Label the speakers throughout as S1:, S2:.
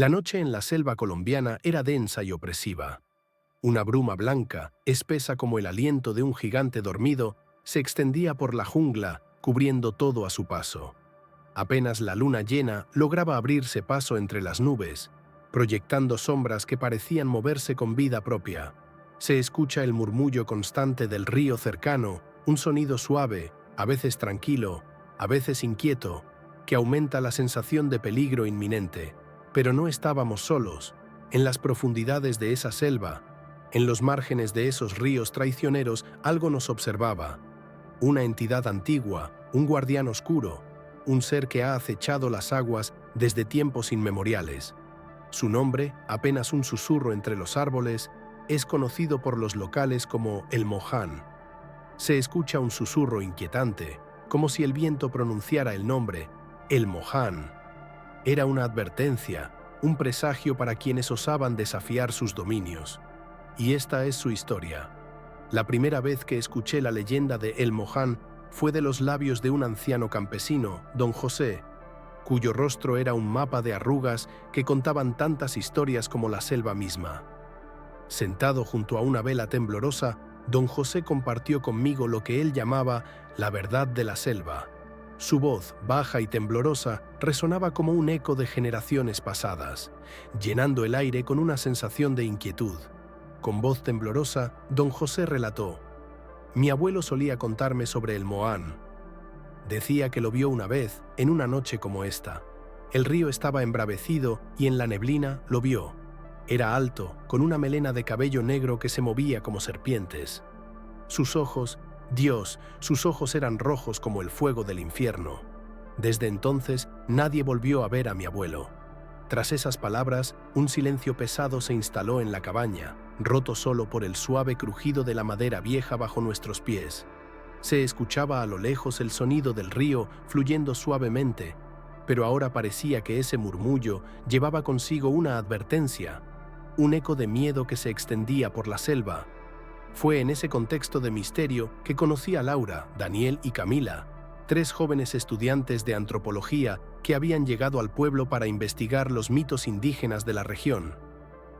S1: La noche en la selva colombiana era densa y opresiva. Una bruma blanca, espesa como el aliento de un gigante dormido, se extendía por la jungla, cubriendo todo a su paso. Apenas la luna llena lograba abrirse paso entre las nubes, proyectando sombras que parecían moverse con vida propia. Se escucha el murmullo constante del río cercano, un sonido suave, a veces tranquilo, a veces inquieto, que aumenta la sensación de peligro inminente. Pero no estábamos solos. En las profundidades de esa selva, en los márgenes de esos ríos traicioneros, algo nos observaba. Una entidad antigua, un guardián oscuro, un ser que ha acechado las aguas desde tiempos inmemoriales. Su nombre, apenas un susurro entre los árboles, es conocido por los locales como el Moján. Se escucha un susurro inquietante, como si el viento pronunciara el nombre, el Moján. Era una advertencia, un presagio para quienes osaban desafiar sus dominios. Y esta es su historia. La primera vez que escuché la leyenda de El Moján fue de los labios de un anciano campesino, don José, cuyo rostro era un mapa de arrugas que contaban tantas historias como la selva misma. Sentado junto a una vela temblorosa, don José compartió conmigo lo que él llamaba la verdad de la selva. Su voz, baja y temblorosa, resonaba como un eco de generaciones pasadas, llenando el aire con una sensación de inquietud. Con voz temblorosa, don José relató: «Mi abuelo solía contarme sobre el Mohán. Decía que lo vio una vez, en una noche como esta. El río estaba embravecido y en la neblina lo vio. Era alto, con una melena de cabello negro que se movía como serpientes. Sus ojos, Dios, sus ojos eran rojos como el fuego del infierno. Desde entonces nadie volvió a ver a mi abuelo». Tras esas palabras, un silencio pesado se instaló en la cabaña, roto solo por el suave crujido de la madera vieja bajo nuestros pies. Se escuchaba a lo lejos el sonido del río fluyendo suavemente, pero ahora parecía que ese murmullo llevaba consigo una advertencia, un eco de miedo que se extendía por la selva. Fue en ese contexto de misterio que conocí a Laura, Daniel y Camila, 3 jóvenes estudiantes de antropología que habían llegado al pueblo para investigar los mitos indígenas de la región.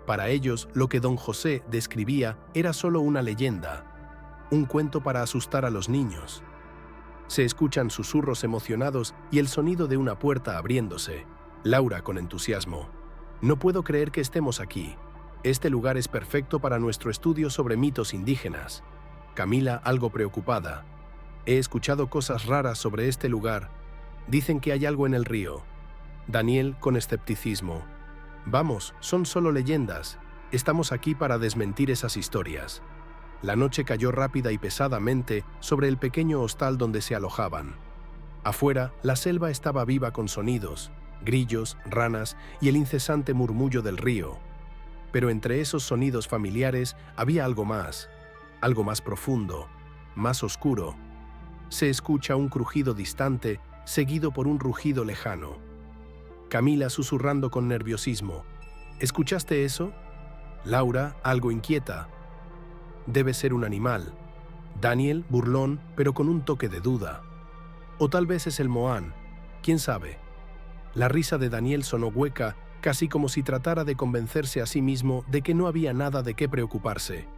S1: Para ellos, lo que don José describía era solo una leyenda, un cuento para asustar a los niños. Se escuchan susurros emocionados y el sonido de una puerta abriéndose. Laura, con entusiasmo: «No puedo creer que estemos aquí. Este lugar es perfecto para nuestro estudio sobre mitos indígenas». Camila, algo preocupada: «He escuchado cosas raras sobre este lugar. Dicen que hay algo en el río». Daniel, con escepticismo: «Vamos, son solo leyendas. Estamos aquí para desmentir esas historias». La noche cayó rápida y pesadamente sobre el pequeño hostal donde se alojaban. Afuera, la selva estaba viva con sonidos, grillos, ranas y el incesante murmullo del río. Pero entre esos sonidos familiares había algo más profundo, más oscuro. Se escucha un crujido distante, seguido por un rugido lejano. Camila, susurrando con nerviosismo: «¿Escuchaste eso?». Laura, algo inquieta: «Debe ser un animal». Daniel, burlón, pero con un toque de duda: «O tal vez es el Mohán, quién sabe». La risa de Daniel sonó hueca, casi como si tratara de convencerse a sí mismo de que no había nada de qué preocuparse.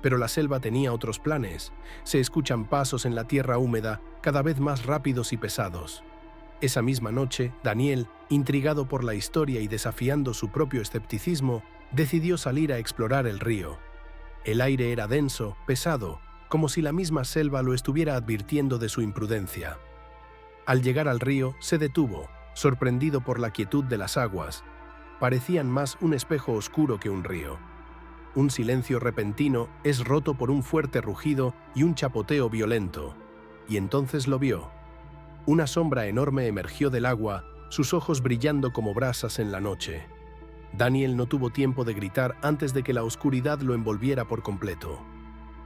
S1: Pero la selva tenía otros planes. Se escuchan pasos en la tierra húmeda, cada vez más rápidos y pesados. Esa misma noche, Daniel, intrigado por la historia y desafiando su propio escepticismo, decidió salir a explorar el río. El aire era denso, pesado, como si la misma selva lo estuviera advirtiendo de su imprudencia. Al llegar al río, se detuvo, sorprendido por la quietud de las aguas. Parecían más un espejo oscuro que un río. Un silencio repentino es roto por un fuerte rugido y un chapoteo violento. Y entonces lo vio. Una sombra enorme emergió del agua, sus ojos brillando como brasas en la noche. Daniel no tuvo tiempo de gritar antes de que la oscuridad lo envolviera por completo.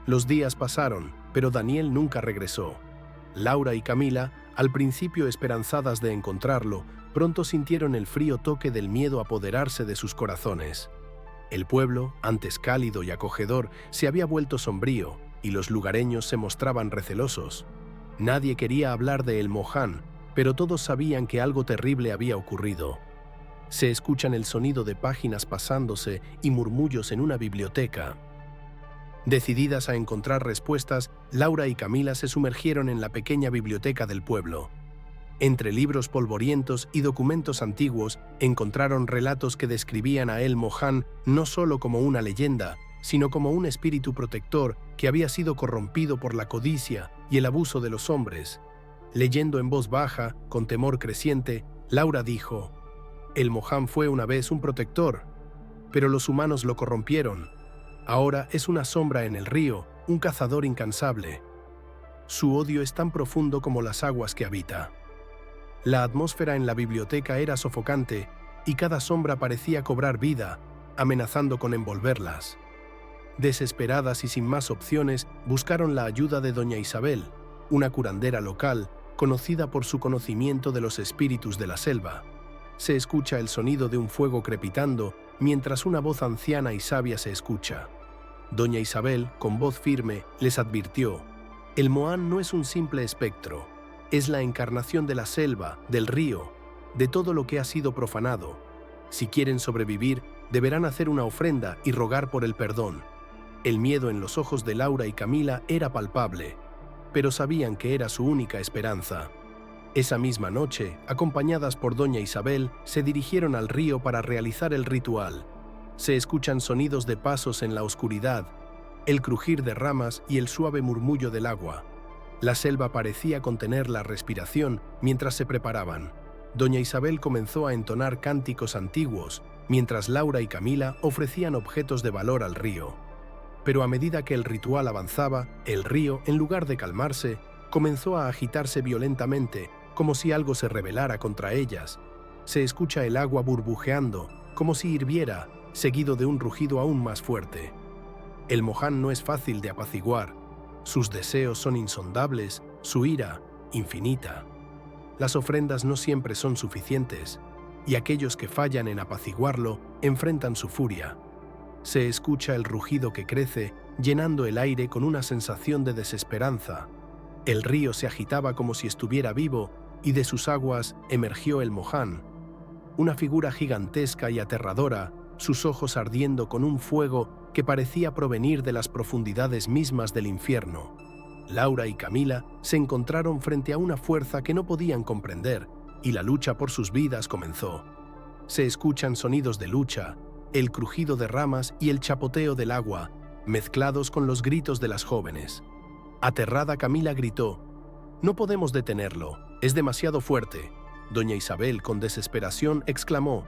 S1: Los días pasaron, pero Daniel nunca regresó. Laura y Camila, al principio esperanzadas de encontrarlo, pronto sintieron el frío toque del miedo apoderarse de sus corazones. El pueblo, antes cálido y acogedor, se había vuelto sombrío, y los lugareños se mostraban recelosos. Nadie quería hablar de El Mohán, pero todos sabían que algo terrible había ocurrido. Se escuchan el sonido de páginas pasándose y murmullos en una biblioteca. Decididas a encontrar respuestas, Laura y Camila se sumergieron en la pequeña biblioteca del pueblo. Entre libros polvorientos y documentos antiguos, encontraron relatos que describían a El Mohán no solo como una leyenda, sino como un espíritu protector que había sido corrompido por la codicia y el abuso de los hombres. Leyendo en voz baja, con temor creciente, Laura dijo: «El Mohán fue una vez un protector, pero los humanos lo corrompieron. Ahora es una sombra en el río, un cazador incansable. Su odio es tan profundo como las aguas que habita». La atmósfera en la biblioteca era sofocante y cada sombra parecía cobrar vida, amenazando con envolverlas. Desesperadas y sin más opciones, buscaron la ayuda de doña Isabel, una curandera local, conocida por su conocimiento de los espíritus de la selva. Se escucha el sonido de un fuego crepitando, mientras una voz anciana y sabia se escucha. Doña Isabel, con voz firme, les advirtió: «El Mohán no es un simple espectro, es la encarnación de la selva, del río, de todo lo que ha sido profanado. Si quieren sobrevivir, deberán hacer una ofrenda y rogar por el perdón». El miedo en los ojos de Laura y Camila era palpable, pero sabían que era su única esperanza. Esa misma noche, acompañadas por doña Isabel, se dirigieron al río para realizar el ritual. Se escuchan sonidos de pasos en la oscuridad, el crujir de ramas y el suave murmullo del agua. La selva parecía contener la respiración mientras se preparaban. Doña Isabel comenzó a entonar cánticos antiguos, mientras Laura y Camila ofrecían objetos de valor al río. Pero a medida que el ritual avanzaba, el río, en lugar de calmarse, comenzó a agitarse violentamente, como si algo se rebelara contra ellas. Se escucha el agua burbujeando, como si hirviera, seguido de un rugido aún más fuerte. El Mohán no es fácil de apaciguar. Sus deseos son insondables, su ira, infinita. Las ofrendas no siempre son suficientes, y aquellos que fallan en apaciguarlo enfrentan su furia. Se escucha el rugido que crece, llenando el aire con una sensación de desesperanza. El río se agitaba como si estuviera vivo, y de sus aguas emergió el Mohán, una figura gigantesca y aterradora, sus ojos ardiendo con un fuego que parecía provenir de las profundidades mismas del infierno. Laura y Camila se encontraron frente a una fuerza que no podían comprender, y la lucha por sus vidas comenzó. Se escuchan sonidos de lucha, el crujido de ramas y el chapoteo del agua, mezclados con los gritos de las jóvenes. Aterrada, Camila gritó: «No podemos detenerlo, es demasiado fuerte». Doña Isabel, con desesperación, exclamó: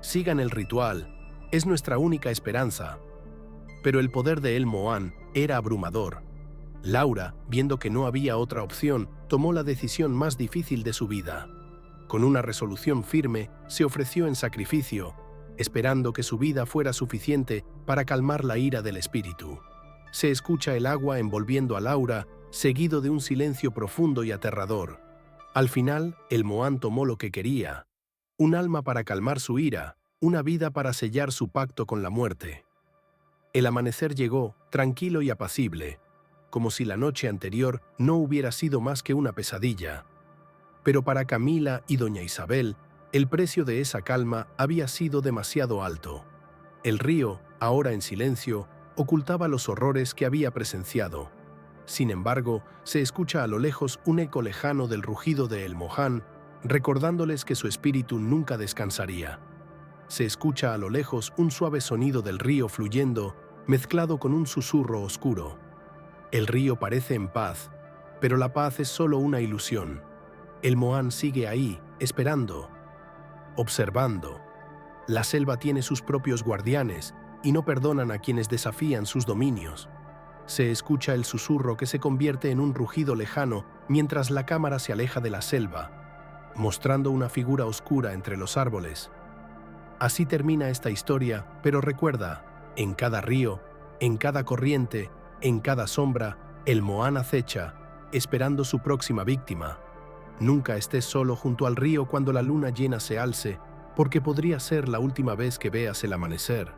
S1: «Sigan el ritual, es nuestra única esperanza». Pero el poder de El Mohán era abrumador. Laura, viendo que no había otra opción, tomó la decisión más difícil de su vida. Con una resolución firme, se ofreció en sacrificio, esperando que su vida fuera suficiente para calmar la ira del espíritu. Se escucha el agua envolviendo a Laura, seguido de un silencio profundo y aterrador. Al final, El Mohán tomó lo que quería: un alma para calmar su ira, una vida para sellar su pacto con la muerte. El amanecer llegó, tranquilo y apacible, como si la noche anterior no hubiera sido más que una pesadilla. Pero para Camila y doña Isabel, el precio de esa calma había sido demasiado alto. El río, ahora en silencio, ocultaba los horrores que había presenciado. Sin embargo, se escucha a lo lejos un eco lejano del rugido de El Mohán, recordándoles que su espíritu nunca descansaría. Se escucha a lo lejos un suave sonido del río fluyendo, mezclado con un susurro oscuro. El río parece en paz, pero la paz es solo una ilusión. El Mohán sigue ahí, esperando, observando. La selva tiene sus propios guardianes y no perdonan a quienes desafían sus dominios. Se escucha el susurro que se convierte en un rugido lejano mientras la cámara se aleja de la selva, mostrando una figura oscura entre los árboles. Así termina esta historia, pero recuerda, en cada río, en cada corriente, en cada sombra, el Mohán acecha, esperando su próxima víctima. Nunca estés solo junto al río cuando la luna llena se alce, porque podría ser la última vez que veas el amanecer.